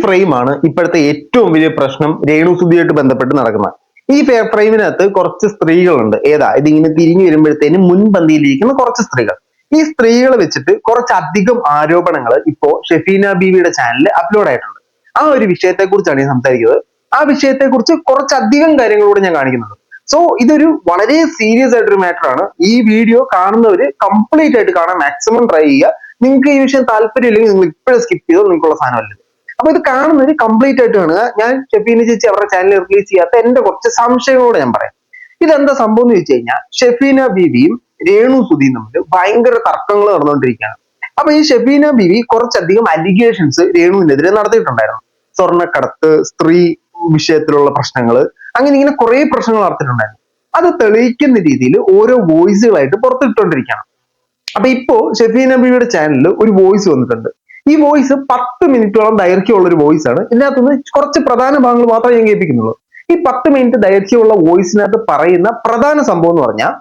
ഫ്രെയിമാണ് ഇപ്പോഴത്തെ ഏറ്റവും വലിയ പ്രശ്നം രേണുസുതിയായിട്ട് ബന്ധപ്പെട്ട് നടക്കുന്നത്. ഈ ഫ്രെയിമിനകത്ത് കുറച്ച് സ്ത്രീകളുണ്ട്. ഇതിങ്ങനെ തിരിഞ്ഞു വരുമ്പോഴത്തേനും മുൻപന്തിയിലിരിക്കുന്ന കുറച്ച് സ്ത്രീകൾ. ഈ സ്ത്രീകളെ വെച്ചിട്ട് കുറച്ചധികം ആരോപണങ്ങൾ ഇപ്പോ ഷെഫീന ബീവിയുടെ ചാനലിൽ അപ്ലോഡ് ആയിട്ടുണ്ട്. ആ ഒരു വിഷയത്തെ കുറിച്ചാണ് ഞാൻ സംസാരിക്കുന്നത്. ആ വിഷയത്തെ കുറിച്ച് കുറച്ചധികം കാര്യങ്ങളൂടെ ഞാൻ കാണിക്കുന്നുണ്ട്. സോ ഇതൊരു വളരെ സീരിയസ് ആയിട്ടൊരു മാറ്റർ ആണ്. ഈ വീഡിയോ കാണുന്നവര് കംപ്ലീറ്റ് ആയിട്ട് കാണാൻ മാക്സിമം ട്രൈ ചെയ്യുക. നിങ്ങൾക്ക് ഈ വിഷയം താല്പര്യം ഇല്ലെങ്കിൽ നിങ്ങൾ ഇപ്പോഴും സ്കിപ്പ് ചെയ്തോ, നിങ്ങൾക്കുള്ള സാധനമല്ല. അപ്പൊ ഇത് കാണുന്നവര് കംപ്ലീറ്റ് ആയിട്ട് കാണുക. ഞാൻ ഷെഫീന ചേച്ചി അവരുടെ ചാനലിൽ റിലീസ് ചെയ്യാത്ത എന്റെ കുറച്ച് സംശയങ്ങളോട് ഞാൻ പറയാം. ഇതെന്താ സംഭവം എന്ന് വെച്ച് കഴിഞ്ഞാൽ, ഷെഫീന ബീവിയും രേണുസുതിയും തമ്മിൽ ഭയങ്കര തർക്കങ്ങൾ നടന്നുകൊണ്ടിരിക്കുകയാണ്. അപ്പൊ ഈ ഷെഫീന ബീവി കുറച്ചധികം അലിഗേഷൻസ് രേണുവിനെതിരെ നടത്തിയിട്ടുണ്ടായിരുന്നു. സ്വർണ്ണക്കടത്ത്, സ്ത്രീ വിഷയത്തിലുള്ള പ്രശ്നങ്ങൾ, അങ്ങനെ ഇങ്ങനെ കുറെ പ്രശ്നങ്ങൾ നടത്തിയിട്ടുണ്ടായിരുന്നു. അത് തെളിയിക്കുന്ന രീതിയിൽ ഓരോ വോയിസുകളായിട്ട് പുറത്തിട്ടുകൊണ്ടിരിക്കുകയാണ്. അപ്പൊ ഇപ്പോ ഷെഫീന ബീവിയുടെ ചാനലിൽ ഒരു വോയിസ് വന്നിട്ടുണ്ട്. ഈ വോയിസ് 10 മിനിറ്റോളം ദൈർഘ്യമുള്ള ഒരു വോയിസ് ആണ്. ഇതിനകത്തുനിന്ന് കുറച്ച് പ്രധാന ഭാഗങ്ങൾ മാത്രമേ ഞാൻ കേൾപ്പിക്കുന്നുള്ളൂ. ഈ 10 മിനിറ്റ് ദൈർഘ്യമുള്ള വോയിസിനകത്ത് പറയുന്ന പ്രധാന സംഭവം എന്ന് പറഞ്ഞാൽ,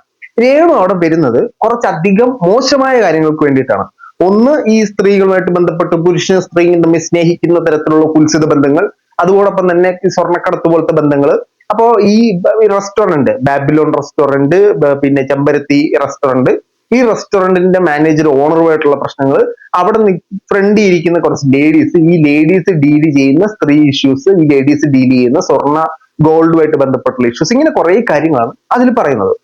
രേണു അവിടെ വരുന്നത് കുറച്ചധികം മോശമായ കാര്യങ്ങൾക്ക് വേണ്ടിയിട്ടാണ്. ഒന്ന്, ഈ സ്ത്രീകളുമായിട്ട് ബന്ധപ്പെട്ട് പുരുഷനും സ്ത്രീയും തമ്മിൽ സ്നേഹിക്കുന്ന തരത്തിലുള്ള കുൽസിത ബന്ധങ്ങൾ, അതോടൊപ്പം തന്നെ ഈ പോലത്തെ ബന്ധങ്ങൾ. അപ്പോ ഈ റെസ്റ്റോറന്റ്, ബാബിലോൺ റെസ്റ്റോറന്റ്, പിന്നെ ചെമ്പരത്തി റെസ്റ്റോറന്റ്, ഈ റെസ്റ്റോറന്റിന്റെ മാനേജർ ഓണറുമായിട്ടുള്ള പ്രശ്നങ്ങൾ, അവിടെ ഫ്രണ്ടിൽ ഇരിക്കുന്ന കുറച്ച് ലേഡീസ്, ഈ ലേഡീസ് ഡീൽ ചെയ്യുന്ന സ്ത്രീ ഇഷ്യൂസ്, ഈ ലേഡീസ് ഡീൽ ചെയ്യുന്ന സ്വർണ്ണ ഗോൾഡുമായിട്ട് ബന്ധപ്പെട്ടുള്ള ഇഷ്യൂസ്, ഇങ്ങനെ കുറെ കാര്യങ്ങളാണ് അതിൽ പറയുന്നത്.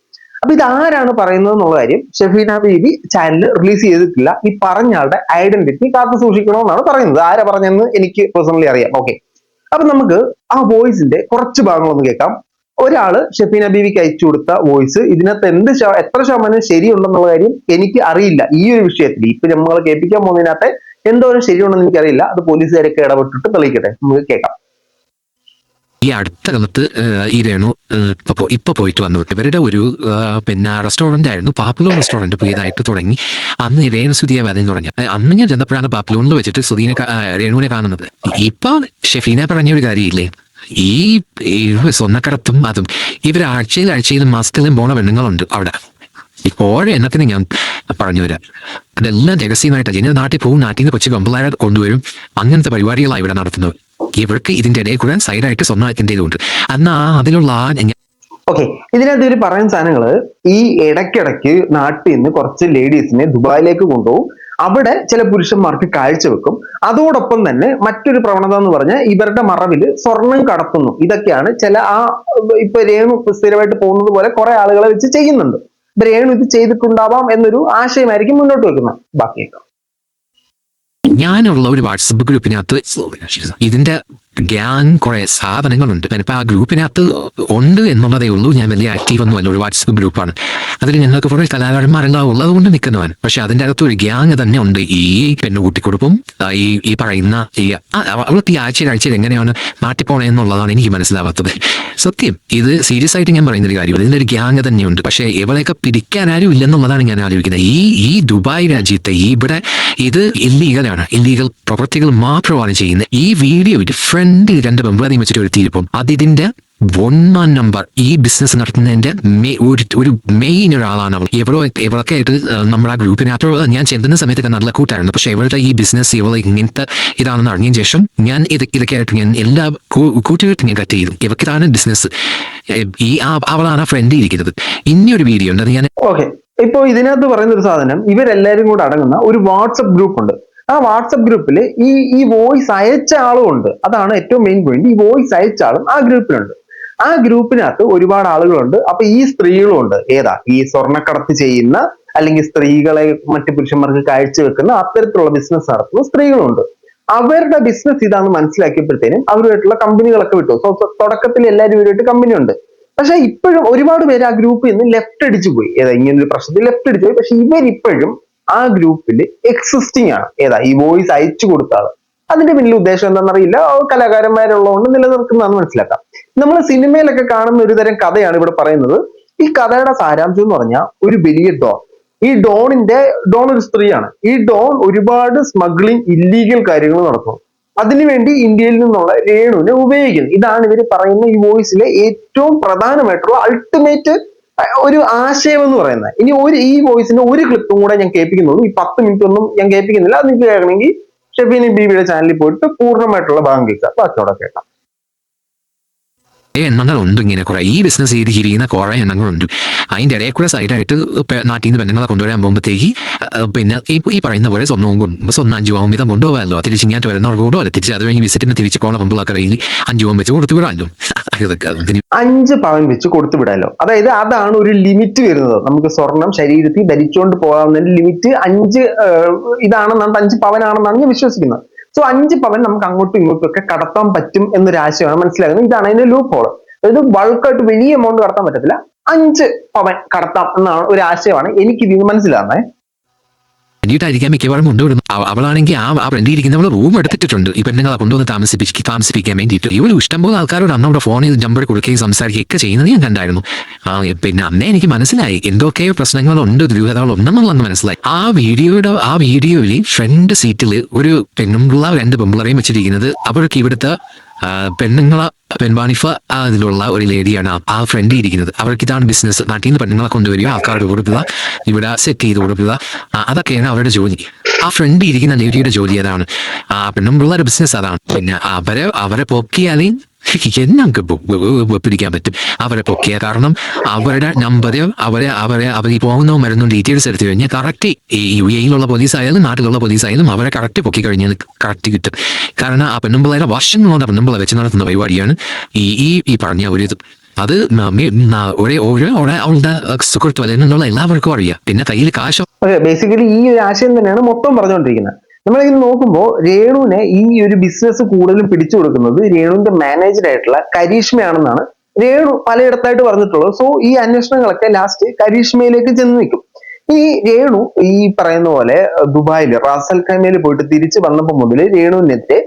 അപ്പൊ ഇത് ആരാണ് പറയുന്നത് എന്നുള്ള കാര്യം ഷെഫീന ബീവി ചാനൽ റിലീസ് ചെയ്തിട്ടില്ല. ഈ പറഞ്ഞ ആളുടെ ഐഡന്റിറ്റി കാത്തു സൂക്ഷിക്കണമെന്നാണ് പറയുന്നത്. ആരാ പറഞ്ഞെന്ന് എനിക്ക് പേഴ്സണലി അറിയാം. ഓക്കെ, അപ്പൊ നമുക്ക് ആ വോയിസിന്റെ കുറച്ച് ഭാഗങ്ങളൊന്ന് കേൾക്കാം. ഒരാള് ഷെഫീന ബീവിക്ക് അയച്ചു കൊടുത്ത വോയിസ്, ഇതിനകത്ത് എത്ര ശതമാനം ശരിയുണ്ടെന്നുള്ള കാര്യം എനിക്ക് അറിയില്ല. ഈ ഒരു വിഷയത്തിൽ ഇപ്പൊ നമ്മൾ കേൾപ്പിക്കാൻ പോകുന്നതിനകത്ത് എന്തോരം ശരിയുണ്ടെന്ന് എനിക്കറിയില്ല. അത് പോലീസുകാരൊക്കെ ഇടപെട്ടിട്ട് തെളിയിക്കട്ടെ. നമുക്ക് കേൾക്കാം. ഈ അടുത്ത കാലത്ത് ഈ രേണു ഇപ്പൊ പോയിട്ട് വന്നു. ഇവരുടെ ഒരു പിന്നെ റെസ്റ്റോറന്റ് ആയിരുന്നു, പാപ്പുലോ റെസ്റ്റോറന്റ് പുതിയതായിട്ട് തുടങ്ങി. അന്ന് രേണു സുധിയെ വരെന്ന് പറഞ്ഞു. അന്ന് ഞാൻ ചെന്നപ്പോഴാണ് പാപ്പുലോണിൽ വെച്ചിട്ട് സുധീനെ രേണുവിനെ കാണുന്നത്. ഇപ്പൊ ഷെഫീന പറഞ്ഞ ഒരു കാര്യമില്ലേ, ഈ സ്വർണ്ണക്കടത്തും അതും ഇവർ ആഴ്ചയിലും മാസത്തിലും പോണ പെണ്ണുങ്ങളുണ്ട് അവിടെ. ഓരോ എണ്ണത്തിന് ഞാൻ പറഞ്ഞു തരാം. അതെല്ലാം രഹസ്യമായിട്ടാണ്. എന്റെ നാട്ടിൽ പോകും, നാട്ടിൽ നിന്ന് കൊച്ചു കമ്പിളായ കൊണ്ടുവരും. അങ്ങനത്തെ പരിപാടികളാണ് ഇവിടെ നടത്തുന്നത്. ഇവർക്ക് ഇതിന്റെ ഇടയിൽ കൂടെ സൈഡായിട്ട് സ്വർണ്ണത്തിൻ്റെതുണ്ട്. എന്നാ അതിലുള്ള ഓക്കെ, ഇതിനകത്ത് ഇവർ പറയുന്ന സാധനങ്ങള്, ഈ ഇടയ്ക്കിടയ്ക്ക് നാട്ടിൽ നിന്ന് കുറച്ച് ലേഡീസിനെ ദുബായിലേക്ക് കൊണ്ടുപോകും. അവിടെ ചില പുരുഷന്മാർക്ക് കാഴ്ചവെക്കും. അതോടൊപ്പം തന്നെ മറ്റൊരു പ്രവണത എന്ന് പറഞ്ഞാൽ ഇവരുടെ മറവില് സ്വർണം കടത്തുന്നു. ഇതൊക്കെയാണ് ഇപ്പൊ രേണു സ്ഥിരമായിട്ട് പോകുന്നത് പോലെ കുറെ ആളുകളെ വെച്ച് ചെയ്യുന്നുണ്ട്. രേണു ഇത് ചെയ്തിട്ടുണ്ടാവാം എന്നൊരു ആശയമായിരിക്കും മുന്നോട്ട് വെക്കുന്നത്. ബാക്കിയൊക്കെ ഞാനുള്ള ഒരു വാട്സപ്പ് ഗ്രൂപ്പിനകത്ത് ഇതിന്റെ ഗ്യാങ് കുറെ സാധനങ്ങളുണ്ട്. ഇപ്പൊ ആ ഗ്രൂപ്പിനകത്ത് ഉണ്ട് എന്നുള്ളതേ ഉള്ളൂ. ഞാൻ വലിയ ആക്റ്റീവ് ഒന്നുമല്ല. ഒരു വാട്സപ്പ് ഗ്രൂപ്പാണ്. അതിൽ ഞങ്ങൾക്ക് കുറെ കലാകാരന്മാരെല്ലാം ഉള്ളത് കൊണ്ട് നിൽക്കുന്നവൻ. പക്ഷെ അതിൻ്റെ അകത്ത് ഒരു ഗ്യാങ് തന്നെ ഉണ്ട്. ഈ പെണ്ണുകൂട്ടിക്കൊടുപ്പും ഈ പറയുന്ന അവൾക്ക് ഈ ആഴ്ചയിൽ എങ്ങനെയാണ് നാട്ടിൽ പോണേ എന്നുള്ളതാണ് എനിക്ക് മനസ്സിലാവാത്തത്. സത്യം, ഇത് സീരിയസ് ആയിട്ട് ഞാൻ പറയുന്ന ഒരു കാര്യം. ഇതിന്റെ ഒരു ഗ്യാങ് തന്നെയുണ്ട്. പക്ഷെ ഇവളെയൊക്കെ പിടിക്കാൻ ആരും ഇല്ലെന്നുള്ളതാണ് ഞാൻ ആലോചിക്കുന്നത്. ഈ ദുബായ് രാജ്യത്തെ ഇവിടെ ഇത് ഇല്ലീഗലാണ്. ഇല്ലീഗൽ പ്രവൃത്തികൾ മാത്രമാണ് ചെയ്യുന്നത്. ഈ വീഡിയോ ഫ്രണ്ട് 2 മെമ്പറേയും വെച്ചിട്ട് ഒരു തീരുപ്പം അതിന്റെ 1 നമ്പർ ഈ ബിസിനസ് നടത്തുന്നതിന്റെ ഒരു മെയിൻ ഒരാളാണ് അവൾ. ഇവളൊക്കെ ആയിട്ട് നമ്മുടെ ആ ഗ്രൂപ്പിനകത്ത് ഞാൻ ചെല്ലുന്ന സമയത്തൊക്കെ നല്ല കൂട്ടായിരുന്നു. പക്ഷെ ഇവളുടെ ഈ ബിസിനസ് ഇവളെ ഇങ്ങനത്തെ ഇതാണെന്ന് അറിഞ്ഞതിന് ശേഷം ഞാൻ ഇതൊക്കെ ആയിട്ട് ഞാൻ എല്ലാ കൂട്ടുകെട്ടും ഞാൻ കട്ട് ചെയ്തു. ഇവക്കിതാണ് ബിസിനസ്. അവളാണ് ആ ഫ്രണ്ട് ഇരിക്കുന്നത്. ഇനിയൊരു വീഡിയോ ഉണ്ട്, അത് ഞാൻ ഇപ്പൊ ഇതിനകത്ത് പറയുന്ന ഒരു സാധനം, ഇവരെല്ലാരും കൂടെ അടങ്ങുന്ന ഒരു വാട്സപ്പ് ഗ്രൂപ്പ് ഉണ്ട്. ആ വാട്സപ്പ് ഗ്രൂപ്പിൽ ഈ വോയിസ് അയച്ച ആളും ഉണ്ട്. അതാണ് ഏറ്റവും മെയിൻ പോയിന്റ്. ഈ വോയിസ് അയച്ച ആളും ആ ഗ്രൂപ്പിലുണ്ട്. ആ ഗ്രൂപ്പിനകത്ത് ഒരുപാട് ആളുകളുണ്ട്. അപ്പൊ ഈ സ്ത്രീകളും ഉണ്ട്. ഈ സ്വർണ്ണക്കടത്ത് ചെയ്യുന്ന, അല്ലെങ്കിൽ സ്ത്രീകളെ മറ്റു പുരുഷന്മാർക്ക് കാഴ്ചവെക്കുന്ന അത്തരത്തിലുള്ള ബിസിനസ് നടത്തുന്ന സ്ത്രീകളുണ്ട്. അവരുടെ ബിസിനസ് ഇതാണെന്ന് മനസ്സിലാക്കിയപ്പോഴത്തേനും അവരുമായിട്ടുള്ള കമ്പനികളൊക്കെ വിട്ടു. തുടക്കത്തിൽ എല്ലാവരും ഇവരുമായിട്ട് കമ്പനി ഉണ്ട്. പക്ഷെ ഇപ്പോഴും ഒരുപാട് പേര് ആ ഗ്രൂപ്പിൽ നിന്ന് ലെഫ്റ്റ് അടിച്ചു പോയി. ഇങ്ങനൊരു പ്രശ്നത്തിൽ ലെഫ്റ്റ് അടിച്ചു പോയി. പക്ഷെ ഇവരിപ്പോഴും ആ ഗ്രൂപ്പിൽ എക്സിസ്റ്റിംഗ് ആണ്. ഈ വോയിസ് അയച്ചു കൊടുത്ത ആള്. അതിന്റെ പിന്നിൽ ഉദ്ദേശം എന്താണെന്നറിയില്ല. കലാകാരന്മാരുള്ളതുകൊണ്ട് നിലനിർത്തുന്നതാണെന്ന് മനസ്സിലാക്കാം. നമ്മൾ സിനിമയിലൊക്കെ കാണുന്ന ഒരു തരം കഥയാണ് ഇവിടെ പറയുന്നത്. ഈ കഥയുടെ സാരാംശം എന്ന് പറഞ്ഞാൽ, ഒരു വലിയ ഡോൺ, ഈ ഡോൺ ഒരു സ്ത്രീയാണ്. ഈ ഡോൺ ഒരുപാട് സ്മഗ്ലിംഗ്, ഇല്ലീഗൽ കാര്യങ്ങൾ നടത്തുന്നു. അതിനുവേണ്ടി ഇന്ത്യയിൽ നിന്നുള്ള രേണുവിനെ ഉപയോഗിക്കുന്നു. ഇതാണ് ഇവർ പറയുന്ന ഈ വോയിസിലെ ഏറ്റവും പ്രധാനമായിട്ടുള്ള അൾട്ടിമേറ്റ് ഒരു ആശയം എന്ന് പറയുന്നത്. ഇനി ഈ വോയിസിന്റെ ഒരു ക്ലിപ്പും കൂടെ ഞാൻ കേൾപ്പിക്കുന്നുള്ളൂ. ഈ 10 മിനിറ്റ് ഒന്നും ഞാൻ കേൾപ്പിക്കുന്നില്ല. അത് നിങ്ങൾക്ക് കേൾക്കണമെങ്കിൽ ഷെഫീനി ബീബിയുടെ ചാനലിൽ പോയിട്ട് പൂർണ്ണമായിട്ടുള്ള ഭാഗം കേൾക്കുക, ബാക്കിയോടെ കേൾക്കാം. എണ്ണങ്ങളുണ്ട് ഇങ്ങനെ കുറെ ഈ ബിസിനസ് ചെയ്ത് ചെയ്യുന്ന കുറെ എണ്ണങ്ങളുണ്ട്. അതിന്റെ ഇടയിൽ കൂടെ സൈഡായിട്ട് നാട്ടിൽ നിന്ന് പെണ്ണുങ്ങളെ കൊണ്ടുവരാൻ പോകുമ്പോഴത്തേക്ക് പിന്നെ ഈ പറയുന്ന പോലെ സ്വർണ്ണവും കൊണ്ടും 5 പവൻ വീതം കൊണ്ടുപോകാമല്ലോ. തിരിച്ച് ഇങ്ങോട്ട് വരുന്നവർക്ക് കൊണ്ടുപോകാം, തിരിച്ച് അത് കഴിഞ്ഞ് വിസിറ്റിന് തിരിച്ച് കോണ കൊണ്ടുപോകാൻ കയ്യിൽ 5 പവൻ വെച്ച് കൊടുത്തു വിടാമല്ലോ. 5 പവൻ വെച്ച് കൊടുത്തു വിടാമല്ലോ. അതായത് അതാണ് ഒരു ലിമിറ്റ് വരുന്നത്. നമുക്ക് സ്വർണം ശരീരത്തിൽ ധരിച്ചുകൊണ്ട് പോകാവുന്ന ലിമിറ്റ് 5 ഇതാണെന്നാണ്, 5 പവനാണെന്നാണ് ഞാൻ വിശ്വസിക്കുന്നത്. സോ 5 പവൻ നമുക്ക് അങ്ങോട്ടും ഇങ്ങോട്ടും ഒക്കെ കടത്താൻ പറ്റും എന്നൊരു ആശയമാണ് മനസ്സിലാകുന്നത്. ഇതാണ് അതിന്റെ ലൂപ്പ് ഹോൾ. അതായത് ബൾക്കായിട്ട് വലിയ എമൗണ്ട് കടത്താൻ പറ്റത്തില്ല, 5 പവൻ കടത്താം എന്നാണ് ഒരു ആശയമാണ് എനിക്ക് ഇതിൽ മനസ്സിലാകുന്നത്. വേണ്ടിയിട്ടായിരിക്കാം മിക്കവാറും കൊണ്ടുവിടുന്നു. അവളാണെങ്കിൽ ആ ഫ്രണ്ടിൽ ഇരിക്കുന്നവള് റൂം എടുത്തിട്ടുണ്ട് ഈ പെണ്ണുങ്ങളെ കൊണ്ടുവന്ന് താമസിപ്പിക്കാൻ വേണ്ടിയിട്ട്. ഇവള് ഇഷ്ടംപോലെ ആൾക്കാരോട് അന്നവിടെ ഫോണിൽ നമ്പർ കൊടുക്കുകയും സംസാരിക്കുകയൊക്കെ ചെയ്യുന്നത് ഞാൻ കണ്ടായിരുന്നു. പിന്നെ അന്നേ എനിക്ക് മനസ്സിലായി എന്തൊക്കെയോ പ്രശ്നങ്ങളുണ്ട്, ദുരൂഹതകളുണ്ടെന്നുള്ളതെന്ന് മനസ്സിലായി. ആ വീഡിയോയിൽ ഫ്രണ്ട് സീറ്റിൽ ഒരു പെണ്ണുമ്പിള്ള 2 പെമ്പിളറേയും വെച്ചിരിക്കുന്നത് അവർക്ക് ഇവിടുത്തെ പെൺവാണിഫ അതിലുള്ള ഒരു ലേഡിയാണ് ആ ഫ്രണ്ടിൽ ഇരിക്കുന്നത്. അവർക്ക് ഇതാണ് ബിസിനസ്. നാട്ടിൽ നിന്ന് പെണ്ണുങ്ങളെ കൊണ്ടുവരിക, ആൾക്കാർക്ക് കൊടുക്കുക, ഇവിടെ സെറ്റ് ചെയ്ത് കൊടുക്കുക, അതൊക്കെയാണ് അവരുടെ ജോലി. ആ ഫ്രണ്ടിൽ ഇരിക്കുന്ന ലേഡിയുടെ ജോലി അതാണ്. പെണ്ണുമ്പിള്ളയുടെ ബിസിനസ് അതാണ്. പിന്നെ അവരെ പൊക്കിയാലേ ഞങ്ങൾക്ക് പിടിക്കാൻ പറ്റും. അവരെ പൊക്കിയ കാരണം അവരുടെ നമ്പര് അവർ ഈ പോകുന്ന മരുന്നും ഡീറ്റെയിൽസ് എടുത്തു കഴിഞ്ഞാൽ കറക്റ്റ് UAE-യിലുള്ള പോലീസായാലും നാട്ടിലുള്ള പോലീസായാലും അവരെ കറക്റ്റ് പൊക്കി കഴിഞ്ഞാൽ കറക്റ്റ് കിട്ടും. കാരണം ആ പെണ്ണുമ്പിള്ളയുടെ വർഷങ്ങളുള്ള പെണ്ണുമ്പിള്ള വെച്ച് നടത്തുന്ന പരിപാടിയാണ് ഈ പറഞ്ഞ ഒരു ഇത്. അത് അവളുടെ സുഹൃത്ത് വലയെന്നുള്ള എല്ലാവർക്കും അറിയാം. പിന്നെ കയ്യിൽ കാശോ. ബേസിക്കലി ഈ ഒരു ആശയം തന്നെയാണ് മൊത്തം പറഞ്ഞുകൊണ്ടിരിക്കുന്നത്. നമ്മളിങ്ങനെ നോക്കുമ്പോൾ രേണുവിനെ ഈ ഒരു ബിസിനസ് കൂടുതലും പിടിച്ചു കൊടുക്കുന്നത് രേണുവിന്റെ മാനേജർ ആയിട്ടുള്ള കരീഷ്മയാണെന്നാണ് രേണു പലയിടത്തായിട്ട് പറഞ്ഞിട്ടുള്ളത്. സോ ഈ അന്വേഷണങ്ങളൊക്കെ ലാസ്റ്റ് കരീഷ്മയിലേക്ക് ചെന്ന് നിൽക്കും. ഈ രേണു ഈ പറയുന്ന പോലെ ദുബായിൽ റാസൽ ഖൈമയിൽ പോയിട്ട് തിരിച്ചു വന്നപ്പോൾ മുതൽ രേണുവിനെതിരെ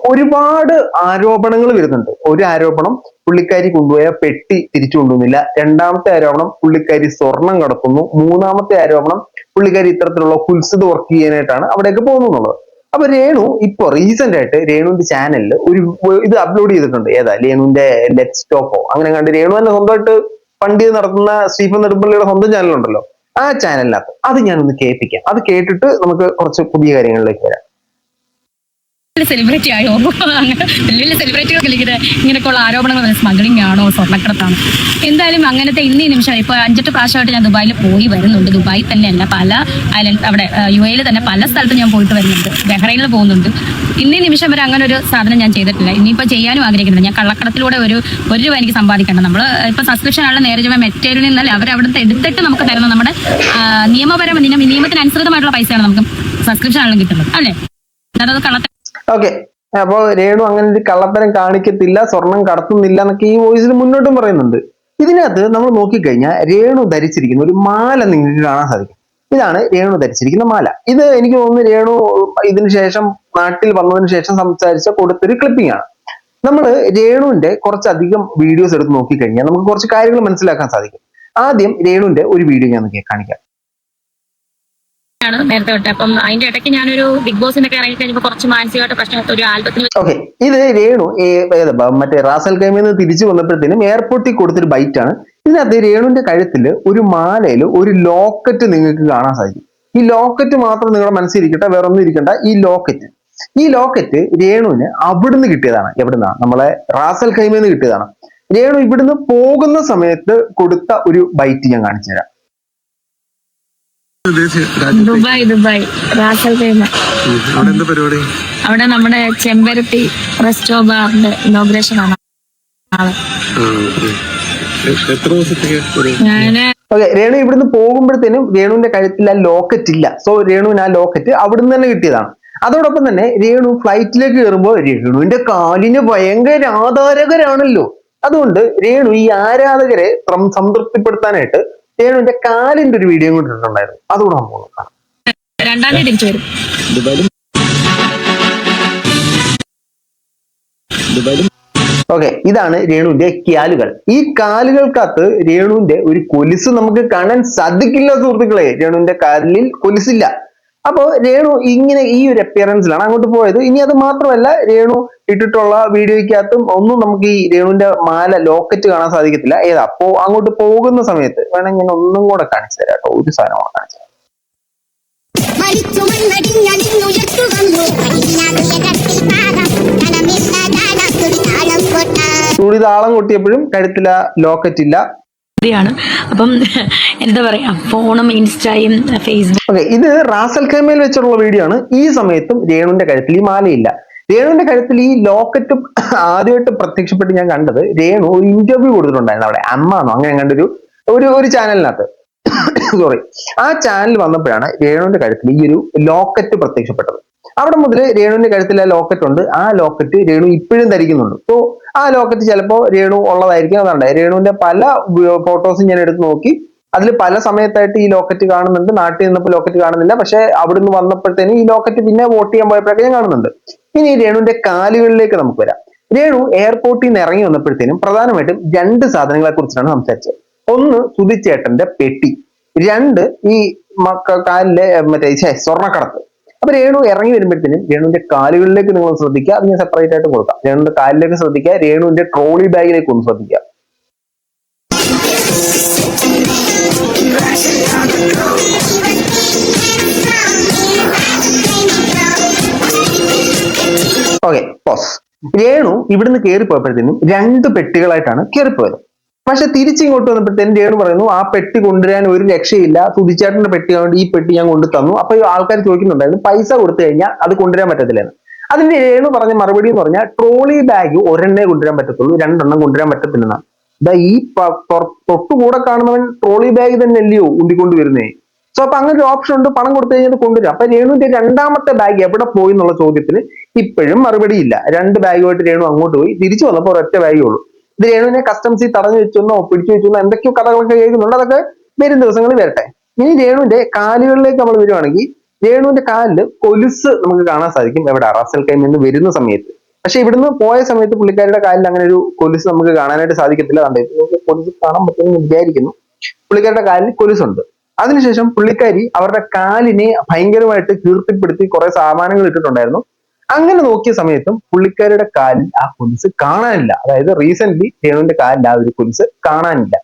ഒരുപാട് ആരോപണങ്ങൾ വരുന്നുണ്ട്. ഒരു ആരോപണം പുള്ളിക്കാരി കൊണ്ടുപോയ പെട്ടി തിരിച്ചു കൊണ്ടുവന്നില്ല. 2ാമത്തെ ആരോപണം പുള്ളിക്കാരി സ്വർണം കടത്തുന്നു. 3ാമത്തെ ആരോപണം പുള്ളിക്കാരി ഇത്തരത്തിലുള്ള കുൽസിത് വർക്ക് ചെയ്യാനായിട്ടാണ് അവിടേക്ക് പോകുന്നുള്ളത്. അപ്പൊ രേണു ഇപ്പൊ റീസെന്റ് ആയിട്ട് രേണുവിന്റെ ചാനലിൽ ഒരു ഇത് അപ്ലോഡ് ചെയ്തിട്ടുണ്ട്. ഏതാ രേണുവിന്റെ ലെറ്റ്സ് ടോക്കോ അങ്ങനെ കണ്ട് രേണു തന്നെ സ്വന്തമായിട്ട് ഫണ്ട് നടത്തുന്ന സ്റ്റീഫൻ നെടുമ്പള്ളിയുടെ സ്വന്തം ചാനലുണ്ടല്ലോ, ആ ചാനലിനകത്ത് അത് ഞാനൊന്ന് കേൾപ്പിക്കാം. അത് കേട്ടിട്ട് നമുക്ക് കുറച്ച് പുതിയ കാര്യങ്ങളിലേക്ക് വരാം. സെലിബ്രിറ്റി ആയോ? വലിയ സെലിബ്രിറ്റികൾക്ക് ഇങ്ങനെയൊക്കെയുള്ള ആരോപണങ്ങൾ സ്മഗ്ലിംഗ് ആണോ, സ്വർണ്ണക്കടത്താണോ? എന്തായാലും അങ്ങനത്തെ ഇന്നീ നിമിഷം ഇപ്പൊ 5-8 പ്രാവശ്യമായിട്ട് ഞാൻ ദുബായിൽ പോയി വരുന്നുണ്ട്. ദുബായിൽ തന്നെയല്ല, പല ഐലൻഡ് അവിടെ UAE-യിൽ തന്നെ പല സ്ഥലത്തും ഞാൻ പോയിട്ട് വരുന്നുണ്ട്. ബഹ്റൈനിൽ പോകുന്നുണ്ട്. ഇന്നീ നിമിഷം വരെ അങ്ങനെ ഒരു സാധനം ഞാൻ ചെയ്തിട്ടില്ല. ഇനിയിപ്പോൾ ചെയ്യാനും ആഗ്രഹിക്കുന്നില്ല. ഞാൻ കള്ളക്കടത്തിലൂടെ ഒരു രൂപ എനിക്ക് സമ്പാദിക്കണം. നമ്മൾ ഇപ്പൊ സബ്സ്ക്രിപ്ഷൻ ആണല്ലോ നേരെ ചുമ മെറ്റയിൽ നിന്നല്ല അവരവിടുത്തെ എടുത്തിട്ട് നമുക്ക് തരുന്ന നമ്മുടെ നിയമത്തിനനുസൃതമായിട്ടുള്ള പൈസയാണ് നമുക്ക് സബ്സ്ക്രിപ്ഷൻ ആണെങ്കിലും കിട്ടുന്നത്, അല്ലേ? അതായത് കള്ളത്തെ ഓക്കെ. അപ്പൊ രേണു അങ്ങനെ ഒരു കള്ളത്തരം കാണിക്കത്തില്ല, സ്വർണം കടത്തുന്നില്ല എന്നൊക്കെ ഈ വോയിസിൽ മുന്നോട്ടും പറയുന്നുണ്ട്. ഇതിനകത്ത് നമ്മൾ നോക്കിക്കഴിഞ്ഞാൽ രേണു ധരിച്ചിരിക്കുന്ന ഒരു മാല നിങ്ങൾക്ക് കാണാൻ സാധിക്കും. ഇതാണ് രേണു ധരിച്ചിരിക്കുന്ന മാല. ഇത് എനിക്ക് തോന്നുന്നു രേണു ഇതിനു ശേഷം നാട്ടിൽ വന്നതിന് ശേഷം സംസാരിച്ച കൊടുത്തൊരു ക്ലിപ്പിംഗ് ആണ്. നമ്മൾ രേണുവിന്റെ കുറച്ചധികം വീഡിയോസ് എടുത്ത് നോക്കിക്കഴിഞ്ഞാൽ നമുക്ക് കുറച്ച് കാര്യങ്ങൾ മനസ്സിലാക്കാൻ സാധിക്കും. ആദ്യം രേണുവിന്റെ ഒരു വീഡിയോ ഞാൻ കാണിക്കാം. നേരത്തെ തൊട്ട്. അപ്പം അതിന്റെ ഇടയ്ക്ക് ഞാനൊരു ബിഗ് ബോസിനൊക്കെ ഇറങ്ങി കഴിഞ്ഞപ്പോൾ കുറച്ച് മാനസികമായിട്ട് പ്രശ്നത്തെ ഒരു ആൽബത്തിന്. ഓക്കെ, ഇത് രേണു മറ്റേ റാസൽ ഖൈമയിൽ നിന്ന് തിരിച്ചു വന്നപ്പോഴത്തേനും എയർപോർട്ടിൽ കൊടുത്തൊരു ബൈറ്റ് ആണ്. ഇതിനകത്ത് രേണുവിന്റെ കഴുത്തിൽ ഒരു മാലയിൽ ഒരു ലോക്കറ്റ് നിങ്ങൾക്ക് കാണാൻ സാധിക്കും. ഈ ലോക്കറ്റ് മാത്രം നിങ്ങളുടെ മനസ്സിലിരിക്കട്ടെ, വേറെ ഒന്നും ഇരിക്കണ്ട. ഈ ലോക്കറ്റ് രേണുവിന് അവിടുന്ന് കിട്ടിയതാണ്. എവിടുന്നാണ്? നമ്മളെ റാസൽ ഖൈമയിൽ നിന്ന് കിട്ടിയതാണ്. രേണു ഇവിടുന്ന് പോകുന്ന സമയത്ത് കൊടുത്ത ഒരു ബൈറ്റ് ഞാൻ കാണിച്ചു തരാം. Dubai Ras al Khaimah. അവിടെ നമ്മുടെ ചെമ്പരത്തി റെസ്റ്റോ ബാറിന്റെ ഇനോഗ്രേഷൻ ആണ്. രേണു ഇവിടുന്ന് പോകുമ്പോഴത്തേനും രേണുവിന്റെ കഴുത്തിൽ ആ ലോക്കറ്റ് ഇല്ല. സോ രേണുവിന് ആ ലോക്കറ്റ് അവിടുന്ന് തന്നെ കിട്ടിയതാണ്. അതോടൊപ്പം തന്നെ രേണു ഫ്ലൈറ്റിലേക്ക് കയറുമ്പോൾ രേണുവിന്റെ കാലിന് ഭയങ്കര ആരാധകരാണല്ലോ. അതുകൊണ്ട് രേണു ഈ ആരാധകരെ സംതൃപ്തിപ്പെടുത്താനായിട്ട് രേണുവിന്റെ കാലിന്റെ ഒരു വീഡിയോ കൂടി ഇട്ടിട്ടുണ്ടായിരുന്നു. അതുകൂടെ നമുക്ക് നോക്കാം. 2ാം തീയതി തിരിച്ചു വരും. ഓക്കെ, ഇതാണ് രേണുവിന്റെ കാലുകൾ. ഈ കാലുകൾക്കകത്ത് രേണുവിന്റെ ഒരു കൊലുസ് നമുക്ക് കാണാൻ സാധിക്കില്ല സുഹൃത്തുക്കളെ. രേണുവിന്റെ കാലിൽ കൊലുസില്ല. അപ്പോ രേണു ഇങ്ങനെ ഈ ഒരു അപ്പിയറൻസിലാണ് അങ്ങോട്ട് പോയത്. ഇനി അത് മാത്രമല്ല, രേണു ഇട്ടിട്ടുള്ള വീഡിയോയ്ക്കകത്തും ഒന്നും നമുക്ക് ഈ രേണുവിന്റെ മാല ലോക്കറ്റ് കാണാൻ സാധിക്കത്തില്ല. അപ്പോ അങ്ങോട്ട് പോകുന്ന സമയത്ത് വേണമെങ്കിൽ ഒന്നും കൂടെ കാണിച്ചു തരാം കേട്ടോ. ഒരു സാധനം കാണിച്ചു തരാം. ചൂടി താളം കൊട്ടിയപ്പോഴും കഴുത്തില ലോക്കറ്റ് ഇല്ല. അപ്പം എന്താ പറയാ, ഫോണും ഇൻസ്റ്റയും ഫേസ്ബുക്ക്. ഓക്കെ, ഇത് റാസൽ ഖൈമയിൽ വെച്ചുള്ള വീഡിയോ ആണ്. ഈ സമയത്തും രേണുവിന്റെ കഴുത്തിൽ ഈ മാലയില്ല. രേണുവിന്റെ കഴുത്തിൽ ഈ ലോക്കറ്റ് ആദ്യമായിട്ട് പ്രത്യക്ഷപ്പെട്ട് ഞാൻ കണ്ടത് രേണു ഒരു ഇന്റർവ്യൂ കൊടുത്തിട്ടുണ്ടായിരുന്നു അവിടെ, അമ്മാന്നോ അങ്ങനെ കണ്ടൊരു ഒരു ചാനലിനകത്ത്. സോറി, ആ ചാനൽ വന്നപ്പോഴാണ് രേണുവിന്റെ കഴുത്തിൽ ഈ ഒരു ലോക്കറ്റ് പ്രത്യക്ഷപ്പെട്ടത്. അവിടെ മുതൽ രേണുവിന്റെ കഴുത്തിൽ ആ ലോക്കറ്റ് ഉണ്ട്. ആ ലോക്കറ്റ് രേണു ഇപ്പോഴും ധരിക്കുന്നുണ്ട്. സോ ആ ലോക്കറ്റ് ചിലപ്പോ രേണു ഉള്ളതായിരിക്കും. അതുകൊണ്ട് രേണുവിന്റെ പല ഫോട്ടോസും ഞാൻ എടുത്ത് നോക്കി. അതിൽ പല സമയത്തായിട്ട് ഈ ലോക്കറ്റ് കാണുന്നുണ്ട്. നാട്ടിൽ നിന്നപ്പോൾ ലോക്കറ്റ് കാണുന്നില്ല, പക്ഷെ അവിടുന്ന് വന്നപ്പോഴത്തേനും ഈ ലോക്കറ്റ് പിന്നെ വോട്ട് ചെയ്യാൻ പോയപ്പോഴൊക്കെ ഞാൻ കാണുന്നുണ്ട്. ഇനി രേണുവിന്റെ കാലുകളിലേക്ക് നമുക്ക് വരാം. രേണു എയർപോർട്ടിൽ നിന്ന് ഇറങ്ങി വന്നപ്പോഴത്തേനും പ്രധാനമായിട്ടും 2 സാധനങ്ങളെ കുറിച്ചാണ് സംസാരിച്ചത്. ഒന്ന് സുധിച്ചേട്ടന്റെ പെട്ടി, 2 ഈ കാലിലെ സ്വർണ്ണക്കടത്ത്. അപ്പൊ രേണു ഇറങ്ങി വരുമ്പോഴത്തേനും രേണുവിന്റെ കാലുകളിലേക്ക് നിങ്ങൾ ശ്രദ്ധിക്കുക. അത് ഞാൻ സെപ്പറേറ്റ് ആയിട്ട് കൊടുക്കാം. രേണുവിന്റെ കാലിലേക്ക് ശ്രദ്ധിക്കുക, രേണുവിന്റെ ട്രോളി ബാഗിലേക്ക് ഒന്ന് ശ്രദ്ധിക്കുക. Okay, pose. രേണു ഇവിടുന്ന് കയറിപ്പോയപ്പോഴത്തേനും 2 പെട്ടികളായിട്ടാണ് കയറിപ്പോയത്. പക്ഷെ തിരിച്ചിങ്ങോട്ട് വന്നപ്പോഴത്തേനും രേണു പറയുന്നു ആ പെട്ടി കൊണ്ടുവരാൻ ഒരു രക്ഷയില്ല, സുധിച്ചേട്ടന്റെ പെട്ടി കൊണ്ട് ഈ പെട്ടി ഞാൻ കൊണ്ടു തന്നു. അപ്പൊ ആൾക്കാർ ചോദിക്കുന്നുണ്ടായിരുന്നു പൈസ കൊടുത്തു കഴിഞ്ഞാൽ അത് കൊണ്ടുവരാൻ പറ്റത്തില്ലെന്ന്. അതിന് രേണു പറഞ്ഞ മറുപടി എന്ന് പറഞ്ഞാൽ ട്രോളി ബാഗ് ഒരെണ്ണേ കൊണ്ടുവരാൻ പറ്റത്തുള്ളൂ, 2 എണ്ണം കൊണ്ടുവരാൻ പറ്റത്തില്ലെന്നാണ്. ഇതാ ഈ തൊട്ടുകൂടെ കാണുന്നവൻ ട്രോളി ബാഗ് തന്നെ അല്ലയോ ഉണ്ടിക്കൊണ്ട് വരുന്നേ. സോ അപ്പൊ അങ്ങനെ ഒരു ഓപ്ഷൻ ഉണ്ട്, പണം കൊടുത്തു കഴിഞ്ഞാൽ കൊണ്ടുവരും. അപ്പൊ രേണുവിന്റെ 2ാമത്തെ ബാഗ് എവിടെ പോയി എന്നുള്ള ചോദ്യത്തിന് ഇപ്പോഴും മറുപടിയില്ല. 2 ബാഗുമായിട്ട് രേണു അങ്ങോട്ട് പോയി. തിരിച്ചു വന്നപ്പോൾ ഒരൊറ്റ ബാഗേ ഉള്ളൂ. ഇത് രേണുവിനെ കസ്റ്റംസിൽ തടഞ്ഞു വെച്ചെന്നോ പിടിച്ചു വെച്ചെന്നോ എന്തൊക്കെയോ കഥകളൊക്കെ കേൾക്കുന്നുണ്ട്. അതൊക്കെ വരും ദിവസങ്ങളിൽ വരട്ടെ. ഇനി രേണുവിന്റെ കാലുകളിലേക്ക് നമ്മൾ വരുവാണെങ്കിൽ രേണുവിന്റെ കാലില് കൊലുസ് നമുക്ക് കാണാൻ സാധിക്കും. എവിടെ? റാസൽ ഖൈമയിൽ നിന്ന് വരുന്ന സമയത്ത്. പക്ഷെ ഇവിടുന്ന് പോയ സമയത്ത് പുള്ളിക്കാരുടെ കാലിൽ അങ്ങനെ ഒരു കൊലുസ് നമുക്ക് കാണാനായിട്ട് സാധിക്കത്തില്ല. അതുകൊണ്ട് കൊലുസ് കാണാൻ പറ്റുമെന്ന് വിചാരിക്കുന്നു. പുള്ളിക്കാരുടെ കാലിൽ കൊലുസുണ്ട്. അതിനുശേഷം പുള്ളിക്കാരി അവരുടെ കാലിനെ ഭയങ്കരമായിട്ട് കീർത്തിപ്പെടുത്തി കുറെ സാമാനങ്ങൾ ഇട്ടിട്ടുണ്ടായിരുന്നു. അങ്ങനെ നോക്കിയ സമയത്തും പുള്ളിക്കാരുടെ കാലിൽ ആ കൊലുസ് കാണാനില്ല. അതായത് റീസെന്റ് രേണുവിന്റെ കാലിൽ ആ ഒരു കൊലുസ് കാണാനില്ല.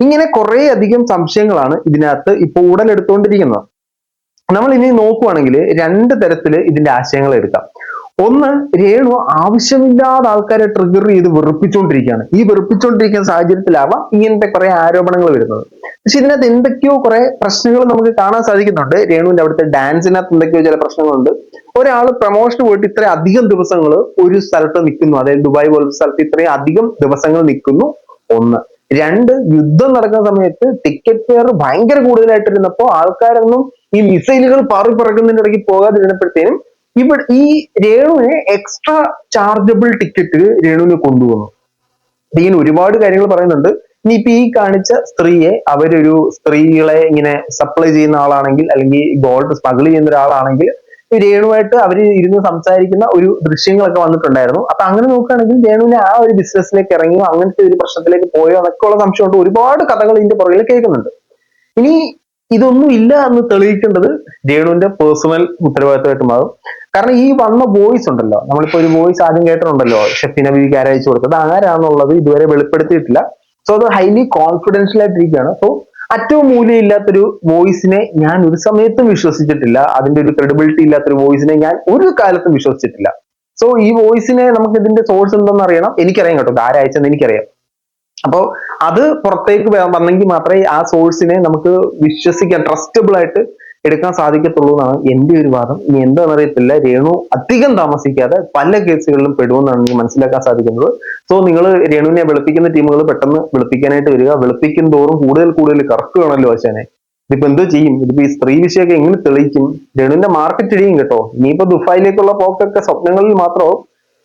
ഇങ്ങനെ കുറെ അധികം സംശയങ്ങളാണ് ഇതിനകത്ത് ഇപ്പൊ ഉടലെടുത്തുകൊണ്ടിരിക്കുന്നത്. നമ്മൾ ഇനി നോക്കുവാണെങ്കിൽ 2 തരത്തില് ഇതിന്റെ ആശയങ്ങൾ എടുക്കാം. ഒന്ന്, രേണു ആവശ്യമില്ലാതെ ആൾക്കാരെ ട്രിഗർ ചെയ്ത് വെറുപ്പിച്ചുകൊണ്ടിരിക്കുകയാണ്. ഈ വെറുപ്പിച്ചുകൊണ്ടിരിക്കുന്ന സാഹചര്യത്തിലാവാം ഇങ്ങനത്തെ കുറെ ആരോപണങ്ങൾ വരുന്നത്. പക്ഷെ ഇതിനകത്ത് എന്തൊക്കെയോ കുറെ പ്രശ്നങ്ങൾ നമുക്ക് കാണാൻ സാധിക്കുന്നുണ്ട്. രേണുവിന്റെ അവിടുത്തെ ഡാൻസിനകത്ത് എന്തൊക്കെയോ ചില പ്രശ്നങ്ങളുണ്ട്. ഒരാൾ പ്രൊമോഷന് പോയിട്ട് ഇത്രയും അധികം ദിവസങ്ങൾ ഒരു സ്ഥലത്ത് നിൽക്കുന്നു, അതായത് ദുബായ് പോലത്തെ സ്ഥലത്ത് ഇത്രയും അധികം ദിവസങ്ങൾ നിൽക്കുന്നു. 1. 2, യുദ്ധം നടക്കുന്ന സമയത്ത് ടിക്കറ്റ് ഫെയർ ഭയങ്കര കൂടുതലായിട്ടിരുന്നപ്പോൾ ആൾക്കാരൊന്നും ഈ മിസൈലുകൾ പാറി പറക്കുന്നതിന്റെ ഇടയ്ക്ക് പോകാതിരുന്നപ്പോഴത്തേനും ഇവിടെ ഈ രേണുവിനെ എക്സ്ട്രാ ചാർജബിൾ ടിക്കറ്റ് രേണുവിനെ കൊണ്ടുവന്നു. ഇങ്ങനെ ഒരുപാട് കാര്യങ്ങൾ പറയുന്നുണ്ട്. ഇനിയിപ്പോ ഈ കാണിച്ച സ്ത്രീയെ അവരൊരു സ്ത്രീകളെ ഇങ്ങനെ സപ്ലൈ ചെയ്യുന്ന ആളാണെങ്കിൽ, അല്ലെങ്കിൽ ഗോൾഡ് സ്മഗിൾ ചെയ്യുന്ന ഒരാളാണെങ്കിൽ രേണുവായിട്ട് അവര് ഇരുന്ന് സംസാരിക്കുന്ന ഒരു ദൃശ്യങ്ങളൊക്കെ വന്നിട്ടുണ്ടായിരുന്നു. അപ്പൊ അങ്ങനെ നോക്കുകയാണെങ്കിൽ രേണുവിനെ ആ ഒരു ബിസിനസ്സിലേക്ക് ഇറങ്ങിയോ അങ്ങനത്തെ ഒരു പ്രശ്നത്തിലേക്ക് പോയോ എന്നൊക്കെ ഉള്ള സംശയമുണ്ട്. ഒരുപാട് കഥകൾ ഇതിന്റെ പുറകിൽ കേൾക്കുന്നുണ്ട്. ഇനി ഇതൊന്നും ഇല്ല എന്ന് തെളിയിക്കേണ്ടത് രേണുവിന്റെ പേഴ്സണൽ ഉത്തരവാദിത്തമായിട്ട് മാറും. കാരണം ഈ വന്ന വോയിസ് ഉണ്ടല്ലോ, നമ്മളിപ്പോ ഒരു വോയിസ് ആദ്യം കേട്ടിട്ടുണ്ടല്ലോ, ഷെഫീന ബീവിക്ക് ആരയച്ചു കൊടുത്തത്, ആരാന്നുള്ളത് ഇതുവരെ വെളിപ്പെടുത്തിയിട്ടില്ല. സോ അത് ഹൈലി കോൺഫിഡൻഷ്യൽ ആയിട്ടിരിക്കുകയാണ്. സോ അറ്റവും മൂല്യമില്ലാത്തൊരു വോയിസിനെ ഞാൻ ഒരു സമയത്തും വിശ്വസിച്ചിട്ടില്ല. അതിന്റെ ഒരു ക്രെഡിബിലിറ്റി ഇല്ലാത്തൊരു വോയിസിനെ ഞാൻ ഒരു കാലത്തും വിശ്വസിച്ചിട്ടില്ല. സോ ഈ വോയിസിനെ നമുക്ക് ഇതിന്റെ സോഴ്സ് എന്തെന്ന് അറിയണം. എനിക്കറിയാം കേട്ടോ, ആരയച്ചെന്ന് എനിക്കറിയാം. അപ്പോ അത് പുറത്തേക്ക് വന്നെങ്കിൽ മാത്രമേ ആ സോഴ്സിനെ നമുക്ക് വിശ്വസിക്കാൻ, ട്രസ്റ്റബിൾ ആയിട്ട് എടുക്കാൻ സാധിക്കത്തുള്ളൂ എന്നാണ് എന്റെ ഒരു വാദം. ഇനി എന്താണെന്ന് അറിയത്തില്ല. രേണു അധികം താമസിക്കാതെ പല കേസുകളിലും പെടുമെന്നാണ് എനിക്ക് മനസ്സിലാക്കാൻ സാധിക്കുന്നത്. സോ നിങ്ങൾ രേണുവിനെ വെളുപ്പിക്കുന്ന ടീമുകൾ പെട്ടെന്ന് വെളുപ്പിക്കാനായിട്ട് വരിക. വെളുപ്പിക്കും തോറും കൂടുതൽ കറക്കുകയാണല്ലോ ആശാനെ. ഇതിപ്പോ എന്തോ ചെയ്യും? ഇതിപ്പോ ഈ സ്ത്രീ വിഷയമൊക്കെ എങ്ങനെ തെളിയിക്കും? രേണുവിന്റെ മാർക്കറ്റ് ഇടിയും കേട്ടോ. ഇനിയിപ്പോ ദുബായിലേക്കുള്ള പോക്കൊക്കെ സ്വപ്നങ്ങളിൽ മാത്രമാവും.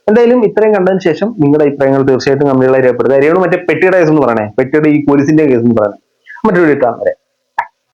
എന്തായാലും ഇത്രയും കണ്ടതിന് ശേഷം നിങ്ങളുടെ അഭിപ്രായങ്ങൾ തീർച്ചയായിട്ടും കമന്റുകളായി രേഖപ്പെടുത്തുക. രേണു മറ്റേ പെട്ടിയുടെ കേസ് എന്ന് പറയണേ, പെട്ടിയുടെ ഈ പോലീസിന്റെ കേസ് എന്ന് പറയണേ. മറ്റൊരു വീഡിയോ കാണാം.